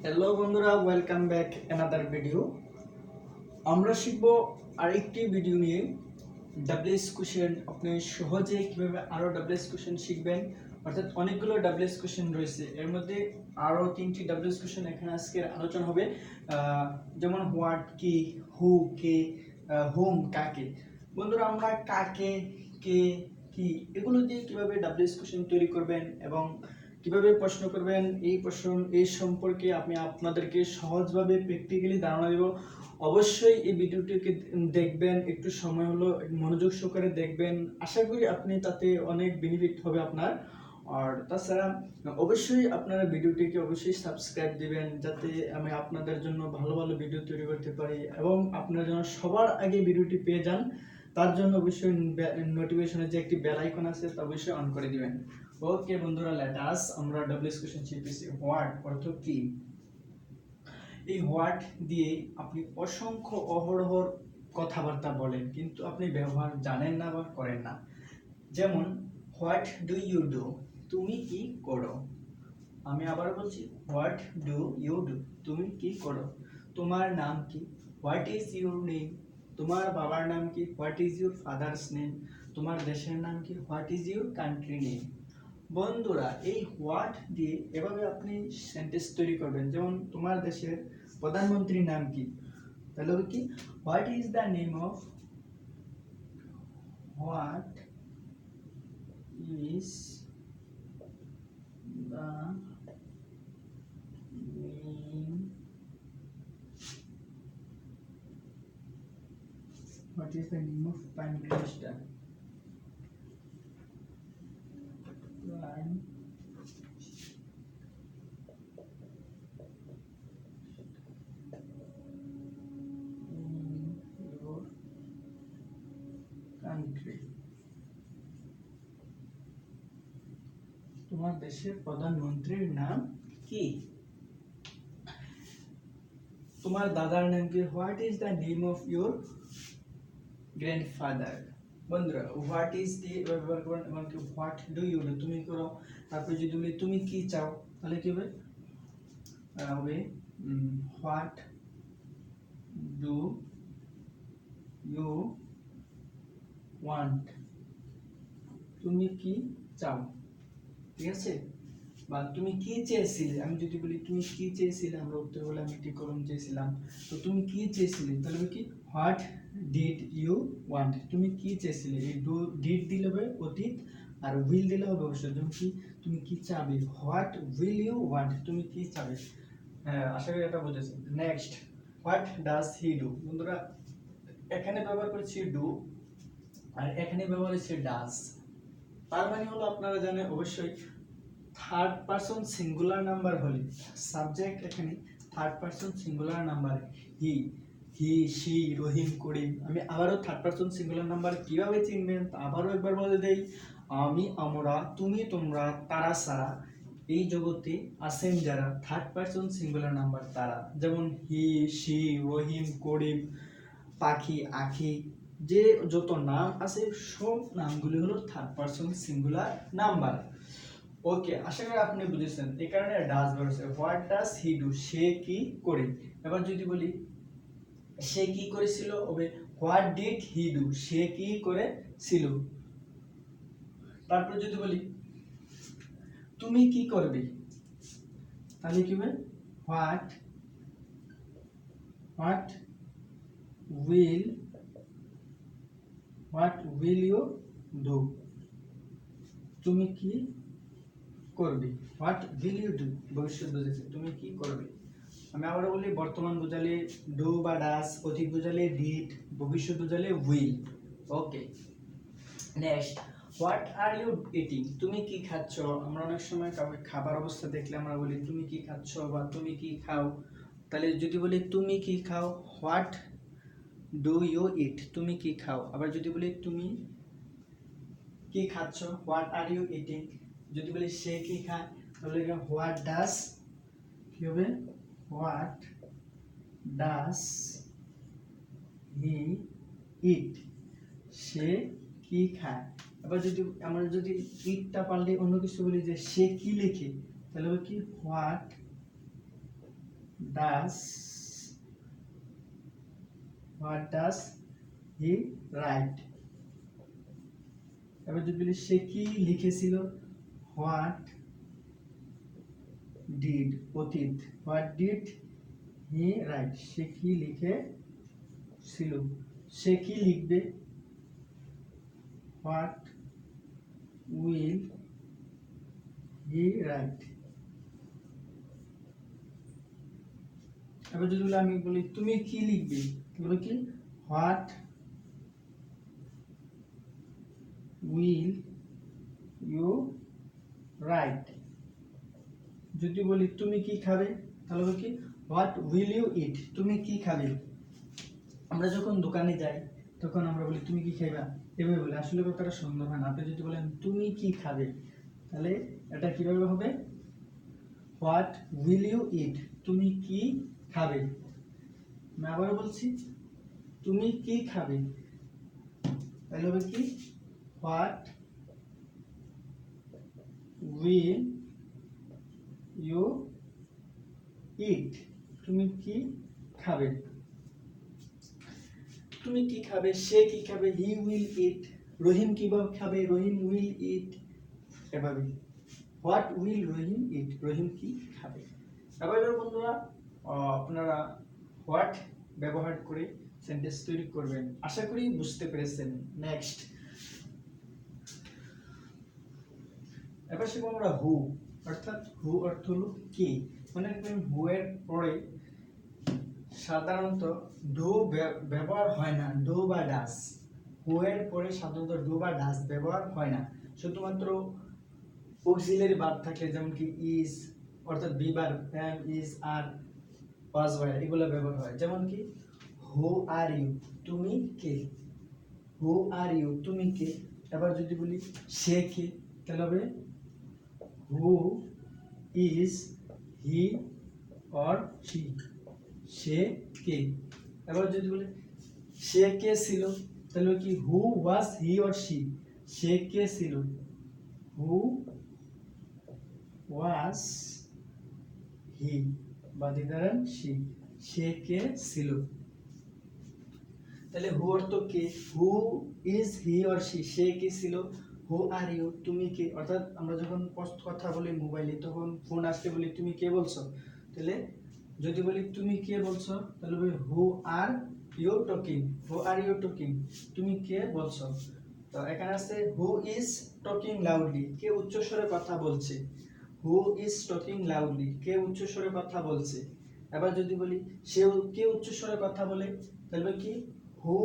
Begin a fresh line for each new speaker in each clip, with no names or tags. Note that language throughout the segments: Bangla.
হ্যালো বন্ধুরা, ওয়েলকাম ব্যাক অ্যানাদার ভিডিও। আমরা শিখব আরেকটি ভিডিও নিয়ে ডাব্লিউএস কোশ্চেন। আপনি সহজে কিভাবে আরো ডাব্লিউএস কোশ্চেন শিখবেন, অর্থাৎ অনেকগুলো ডাব্লিউএস কোশ্চেন রয়েছে, এর মধ্যে আরো 3টি ডাব্লিউএস কোশ্চেন এখানে আজকে আলোচনা হবে। যেমন হোয়াট কি, হু কে, হোম কাকে। বন্ধুরা, আমরা কাকে, কে, কি এগুলো দিয়ে কিভাবে ডাব্লিউএস কোশ্চেন তৈরি করবেন এবং কিভাবে প্রশ্ন করবেন, এই সম্পর্কে আমি আপনাদেরকে সহজভাবে প্র্যাকটিক্যালি ধারণা দেব। অবশ্যই এই ভিডিওটিকে দেখবেন, একটু সময় হলো মনোযোগ সহকারে দেখবেন। আশা করি আপনি তাতে অনেক বেনিফিট হবে আপনার। আর তাছাড়া অবশ্যই আপনারা ভিডিওটিকে অবশ্যই সাবস্ক্রাইব দিবেন, যাতে আমি আপনাদের জন্য ভালো ভালো ভিডিও তৈরি করতে পারি এবং আপনারা যেন সবার আগে ভিডিওটি পেয়ে যান। তার জন্য অবশ্যই নোটিফিকেশনে যে একটি বেল আইকন আছে তা অবশ্যই অন করে দিবেন। ওকে বন্ধুরা, লেট আস আমরা ডাব্লিউএস কোশ্চেন শিখতেছি। হোয়াট অর্থ কি। এই হোয়াট দিয়ে আপনি অসংখ্য অহরহর কথাবার্তা বলেন, কিন্তু আপনি ব্যবহার জানেন না বা করেন না। যেমন হোয়াট ডু ইউ ডু, তুমি কি করো। আমি আবার বলছি, হোয়াট ডু ইউ ডু, তুমি কি করো। তোমার নাম কি, হোয়াট ইজ ইউর নেম। তোমার বাবার নাম কি, what is your father's name. তোমার দেশের নাম কি, what is your country name. বন্ধুরা, এই হোয়াট দিয়ে এভাবে আপনি সেন্টেন্স তৈরি করবেন। যেমন তোমার দেশের প্রধানমন্ত্রীর নাম কি, তাহলে হবে কি, what is the name of, what is the name, what is the name of prime minister, prime in your country, তোমার দেশের প্রধানমন্ত্রীর নাম কি। তোমার দাদার নাম কি, what is the name of your grandfather. বন্ধুরা, হোয়াট ইজ দিয়ে ব্যবহার করেন এবং কি হোয়াট ডু ইউ ডু, তুমি করো। তারপরে যদি বলি তুমি কি চাও, তাহলে কি হবে, হোয়াট ডু ইউ ওয়ান্ট, তুমি কি চাও। ঠিক আছে। বা তুমি কি চেয়েছিলে, আমি যদি বলি তুমি কি চেয়েছিলে, আমরা উত্তর বলে আমি একটি কলম চেয়েছিলাম। তো তুমি কি চেয়েছিলে, তাহলে কি হোয়াট ডিড ইউ ওয়ান্ট, তুমি কি চেয়েছিলে। এই ডু ডিড দিলে হবে অতীত, আর উইল দিলে হবে ভবিষ্যৎ। যেমন কি তুমি কি চাবে, হোয়াট উইল ইউ ওয়ান্ট, তুমি কি চাবে। হ্যাঁ, আশা করি এটা বুঝেছেন। Next, what does he do. বন্ধুরা, এখানে ব্যবহার করেছি ডু আর এখানে ব্যবহার হচ্ছে ডাজ। তার মানে হলো, আপনারা জানেন অবশ্যই, থার্ড পারসন সিঙ্গুলার নাম্বার হলে সাবজেক্ট এখানে থার্ড পারসন সিঙ্গুলার নাম্বার, হি, সি, রহিম, করিম। আমি আবারও থার্ড পারসন সিঙ্গুলার নাম্বার কিভাবে চিনবেন আবারও একবার বলে দেই। আমি, আমরা, তুমি, তোমরা, তারা ছাড়া এই জগতে আছেন যারা, থার্ড পারসন সিঙ্গুলার নাম্বার তারা। যেমন হি, সি, রহিম, করিম, পাখি, আখি, যে যত নাম আছে সব নামগুলি হলো থার্ড পারসন সিঙ্গুলার নাম্বার। ওকে, আশা করি আপনি বুঝেছেন। এই কারণে ডাজ বলেছে। হোয়াট ডাজ হি ডু, সে কি করে। এবার যদি বলি সে কি করেছিল, হবে হোয়াট ডিড হি ডু, সে কি করেছিল। তারপর যদি বলি তুমি কি করবে, তাহলে কি হবে what what will you do, তুমি কি করবে। হোয়াট উইল ইউ ডু ভবিষ্যৎ বুঝেছে, তুমি কি করবে। আমি আবারও বলি, বর্তমান বোঝালে ডু বা ডাস, অতীত বোঝালে ডিড, ভবিষ্যৎ বোঝালে will. Okay, next, what are you eating, তুমি কি খাচ্ছ। আমরা অনেক সময় খাবার অবস্থা দেখলে আমরা বলি তুমি কি খাচ্ছ বা তুমি কি খাও। তাহলে যদি বলি তুমি কি খাও, হোয়াট ডু ইউ ইট, তুমি কি খাও। আবার যদি বলি তুমি কি খাচ্ছ, হোয়াট আর ইউ ইটিং। যদি বলি সে কি খায়, তাহলে হোয়াট ডাস, কি হবে হোয়াট ডাস হি ইট, সে কি খায়। আবার যদি আমরা যদি ইটটা পাল্টে অন্য কিছু বলি যে সে কি লেখে, তাহলে হবে কি what does what does he write. এবার যদি বলি সে কি লিখেছিল, হোয়াট ডিড অতীত, হোয়াট ডিড হি রাইট, সে কি লিখেছিল। সে কি লিখবে, হোয়াট উইল হি রাইট। এবার যদি আমি বলি তুমি কি লিখবে, বলবো কি হোয়াট উইল ইউ রাইট। যদি বলি তুমি কি খাবে, তাহলে বলি কি হোয়াট উইল ইউ ইট, তুমি কি খাবে। আমরা যখন দোকানে যাই তখন আমরা বলি তুমি কি খাইবা, এভাবে বলি, আসলে কথাটা সুন্দর হয় না। আপনি যদি বলেন তুমি কি খাবে, তাহলে এটা কিভাবে হবে, হোয়াট উইল ইউ ইট, তুমি কি খাবে। আমি আবার বলছি তুমি কি খাবে, তাহলে হবে কি হোয়াট উইল ইউ ইট, তুমি কি খাবে। তুমি কি খাবে, সে কি খাবে, হি উইল ইট, রহিম কিভাবে খাবে, রহিম উইল ইট, এভাবে হোয়াট উইল রহিম ইট, রহিম কি খাবে। এবার বন্ধুরা আপনারা হোয়াট ব্যবহার করে সেন্টেন্স তৈরি করবেন, আশা করি বুঝতে পেরেছেন। নেক্সট এবার শিখবো আমরা হু, অর্থাৎ হু অর্থ হলো কি। মানে হু এর পরে সাধারণত ডু ব্যবহার হয় না, ডু বা ডাস। হু এর পরে সাধারণত ডু বা ডাস ব্যবহার হয় না, শুধুমাত্র অক্সিলারি ভার্ব থাকলে, যেমন কি ইজ অর্থাৎ be verb, am, is, are, was, were, এগুলো ব্যবহার হয়। যেমন কি হু আর ইউ, তুমি কে, হু আর ইউ, তুমি কে। এবার যদি বলি সে কে, তাহলে হবে who is he or she, সে কে। এবার যদি বলি সে কে ছিল, তাহলে কি হু ওয়াজ হি অর শি, সে কে ছিল, হু ওয়াজ হি বা দিদারান শি, সে কে ছিল। তাহলে হু অর্থ কে, who is he or she, সে কে ছিল। হু আর ইউ, তুমি কে, অর্থাৎ আমরা যখন কথা বলি মোবাইলে তখন ফোন আসতে বলি তুমি কে বলছো, তাহলে যদি বলি তুমি কে বলছো, তাহলে বলি who are you talking, who are you talking, তুমি কে বলছো। তো এখানে আছে হু ইজ টকিং লাউডলি, কে উচ্চস্বরে কথা বলছে, হু ইজ টকিং লাউডলি, কে উচ্চস্বরে কথা বলছে। এবার যদি বলি সে কে উচ্চস্বরে কথা বলে, তাহলে কি হু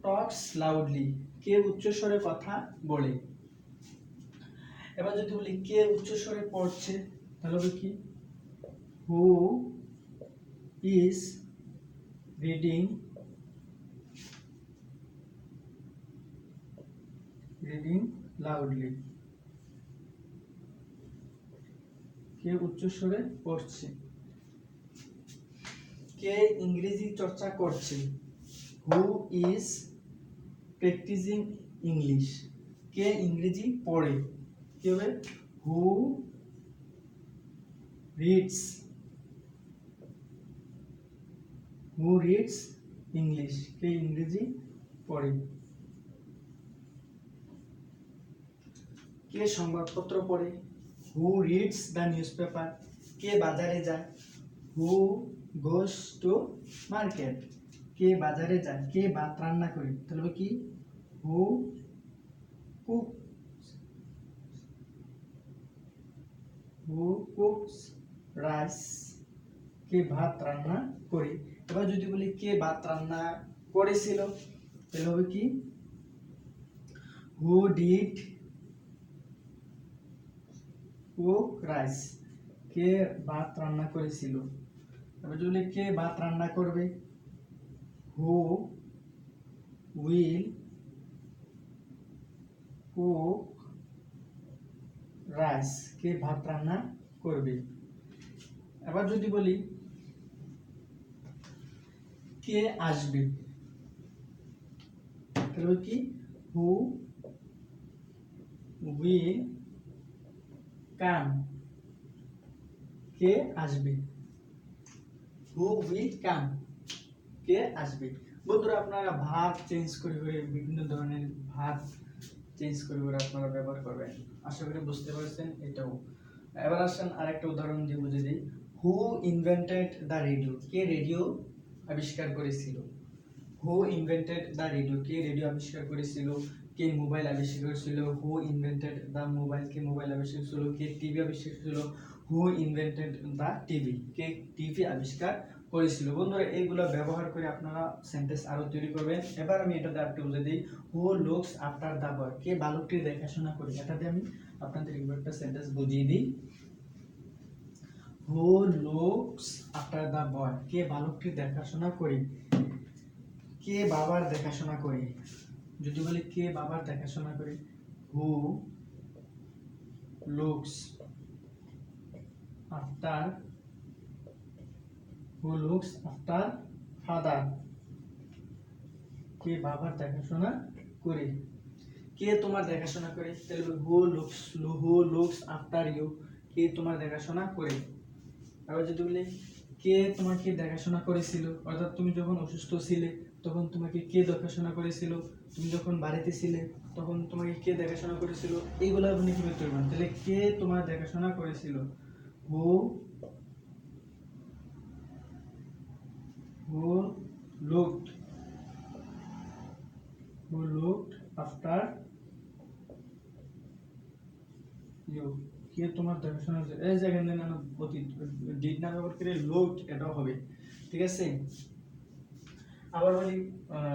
টক্স লাউডলি, কে উচ্চস্বরে কথা বলে। এবার যদি বলি কে উচ্চস্বরে পড়ছে, তাহলে হবে কি হু ইজ রিডিং লাউডলি, কে উচ্চস্বরে পড়ছে। কে ইংরেজি চর্চা করছে, হু ইজ প্র্যাকটিসিং ইংলিশ, কে ইংরেজি পড়ে, কি হবে হু রিডস ইংলিশ, কে ইংরেজি পড়ে। কে সংবাদপত্র পড়ে, হু রিডস দ্য নিউজপেপার, কে বাজারে যায়, হু গোস টু মার্কেট, কে বাজারে যায়। কে ভাত রান্না করে, তাহলে কি হু কুকস রাইস, কে ভাত রান্না করে। এবার যদি বলি কে ভাত রান্না করেছিল, তাহলে হবে কি হু ডিড কুক রাইস, কে ভাত রান্না করেছিল। এবার যদি বলি কে ভাত রান্না করবে, হু উইল কুক রাইস, কে ভাত রান্না করবে। এবার যদি বলি কে আসবে, তাহলে কি হু উইল কাম, কে আসবে। হু উইল কাম, কে আসবে। বন্ধুরা আপনারা ভার্ব চেঞ্জ করে করে বিভিন্ন ধরনের ভার্ব চেঞ্জ করে করে আপনারা ব্যবহার করবেন। আশা করি বুঝতে পারছেন এটাও। এবার আসেন আরেকটা উদাহরণ দিয়ে বুঝিয়ে দিই। হু invented the radio, K radio আবিষ্কার করেছিল। হু invented the radio, K radio আবিষ্কার করেছিল। কে মোবাইল আবিষ্কার করেছিল। হু invented the mobile, K mobile আবিষ্কার করেছিল। কে টিভি আবিষ্কার করেছিল। হু invented the TV, K TV আবিষ্কার করেছিল। বন্ধুরা এইগুলো ব্যবহার করে আপনারা সেন্টেন্স আরো তৈরি করবেন। এবার আমি এটা দিয়ে একটু বুঝে দিই। Who looks after the boy, কে বালকটির দেখাশোনা করে। এটা দিয়ে আমি আপনাদের একটা সেন্টেন্স বুঝিয়ে দিই। Who looks after the boy, কে বালকটির দেখাশোনা করে। কে বাবার দেখাশোনা করে। যদি বলি কে বাবার দেখাশোনা করে, who looks after, who looks after father, কে বাবার দেখাশোনা করে। কে তোমার দেখাশোনা করে, তাহলে হু লুকস আফটার ইউ, কে তোমার দেখাশোনা করে। আবার যদি বলি কে তোমাকে দেখাশোনা করেছিল, অর্থাৎ তুমি যখন অসুস্থ ছিলে তখন তোমাকে কে দেখাশোনা করেছিল। তুমি যখন বাড়িতে ছিলে তখন তোমাকে কে দেখাশোনা করেছিল। এইগুলো আপনি কিভাবে করবেন, তাহলে কে তোমার দেখাশোনা করেছিল। Who who looked, who looked after you, কে তোমার দেখাশোনা করেছিল। এই যে এখানে না অতীত ডিড না ব্যবহার করে লুকড এটাও হবে, ঠিক আছে। আবার বলি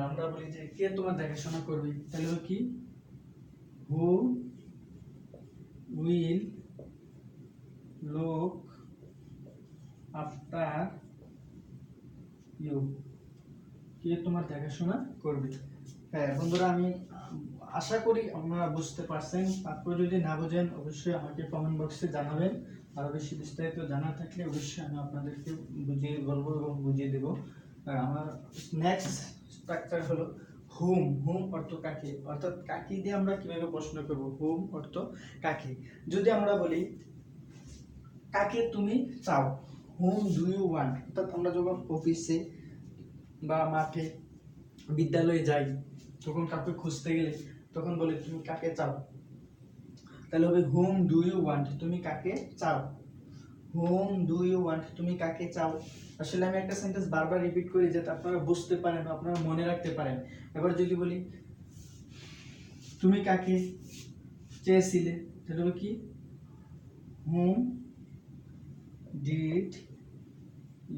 আমরা বলি যে কে তোমার দেখাশোনা করবে, তাহলে হবে কি who will look after you, কে তোমার দেখাশোনা করবে। হ্যাঁ বন্ধুরা আমি আশা করি আপনারা বুঝতে পারছেন। তারপর যদি না বুঝেন অবশ্যই আমাকে কমেন্ট বক্সে জানাবেন। আরো বেশি বিস্তারিত জানা থাকলে অবশ্যই আমি আপনাদেরকে বুঝিয়ে বলবো এবং বুঝিয়ে দেবো। আমার নেক্সট স্ট্রাকচার হলো হুম। হুম অর্থ কাকে, অর্থাৎ কাকে দিয়ে আমরা কিভাবে প্রশ্ন করব। হুম অর্থ কাকে। যদি আমরা বলি কাকে তুমি চাও, হুম ডু ইউ ওয়ান্ট, অর্থাৎ আমরা যখন অফিসে বা মাঠে বিদ্যালয়ে যাই তখন কাউকে খুঁজতে গেলে তখন বলে তুমি কাকে চাও, তাহলে হবে হুম ডু ইউ ওয়ান্ট, তুমি কাকে চাও। হুম ডু ইউ ওয়ান্ট, তুমি কাকে চাও। আসলে আমি একটা সেন্টেন্স বারবার রিপিট করি যাতে আপনারা বুঝতে পারেন, আপনারা মনে রাখতে পারেন। এবার যদি বলি তুমি কাকে চেয়েছিলে, তাহলে হবে কি হুম ডিড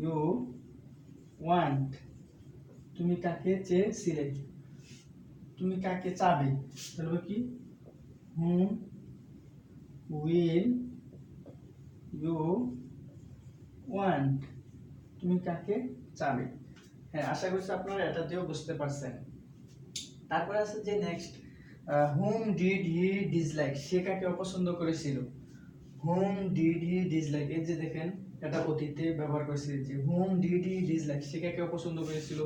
ইউ ওয়ান্ট, তুমি কাকে চেয়েছিলে। তুমি কাকে চাবে, তাহলে হবে কি হুম উইল ইউ ওয়ান্ট, তুমি কাকে চাবে। হ্যাঁ আশা করছি আপনারা এটা দিয়েও বুঝতে পারছেন। তারপরে আছে যে next whom did he dislike, সে কাকে অপছন্দ করেছিল। হুম ডিড হি ডিসলাইক, এই যে দেখেন এটা অতীতে ব্যবহার করেছি যে হুম ডিড হি ডিসলাইক, সে কাকে অপছন্দ করেছিল।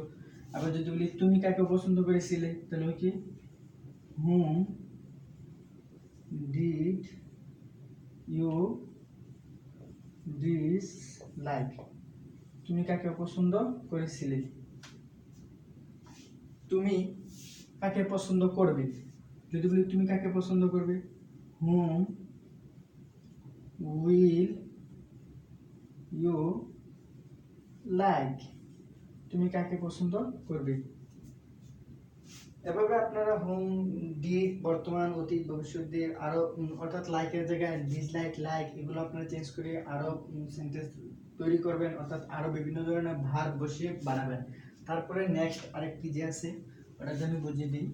আবার যদি বলি তুমি কাকে অপছন্দ করেছিলে, তাহলে কি হুম ডিড ইউ ডিসলাইক, তুমি কাকে অপছন্দ করেছিলে। তুমি কাকে পছন্দ করবে, যদি বলি তুমি কাকে পছন্দ করবে হুম উইল ইউ লাইক, তুমি কাকে পছন্দ করবে। এভাবে আপনারা হোম ডিড বর্তমান অতীত ভবিষ্যৎ দিয়ে আরো অর্থাৎ লাইকের জায়গায় ডিসলাইক লাইক এগুলো আপনারা চেঞ্জ করে আরো সেন্টেন্স তৈরি করবেন, অর্থাৎ আরো বিভিন্ন ধরনের ভার্ব বসিয়ে বানাবেন। তারপরে নেক্সট আরেকটি যে আছে ওটা আমি বুঝিয়ে দিই।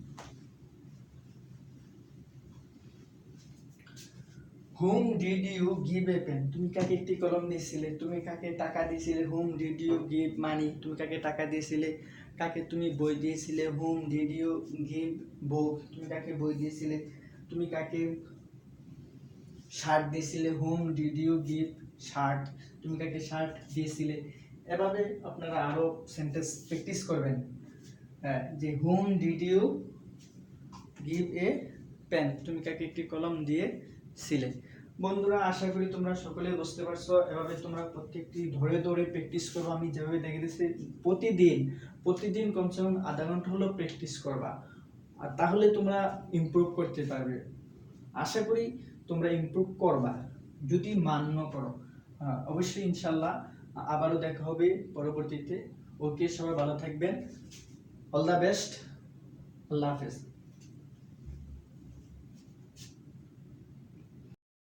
Hmm did you give a pen, তুমি কাকে একটি কলম দিয়েছিলে। তুমি কাকে টাকা দিয়েছিলে, hmm did you give money, তুমি কাকে টাকা দিয়েছিলে। কাকে তুমি বই দিয়েছিলে, hmm did you give book, তুমি কাকে বই দিয়েছিলে। তুমি কাকে শার্ট দিয়েছিলে, hmm did you give shirt, তুমি কাকে শার্ট দিয়েছিলে। এভাবে আপনারা আরো সেন্টেন্স প্র্যাকটিস করবেন। যে hmm did you give a pen, তুমি কাকে একটি কলম দিয়েছিলে। বন্ধুরা, আশা করি তোমরা সকলেই বুঝতে পারছো। এভাবে তোমরা প্রত্যেকটি ধরে ধরে প্র্যাকটিস করো। আমি যেভাবে দেখে দিচ্ছি প্রতিদিন কমসে কম আধা ঘন্টা হলো প্র্যাকটিস করবা, আর তাহলে তোমরা ইমপ্রুভ করতে পারবে। আশা করি তোমরা ইমপ্রুভ করবা যদি মান্য করো। অবশ্যই ইনশাল্লাহ আবারও দেখা হবে পরবর্তীতে। ওকে, সবাই ভালো থাকবেন। All the best. আল্লাহ হাফেজ।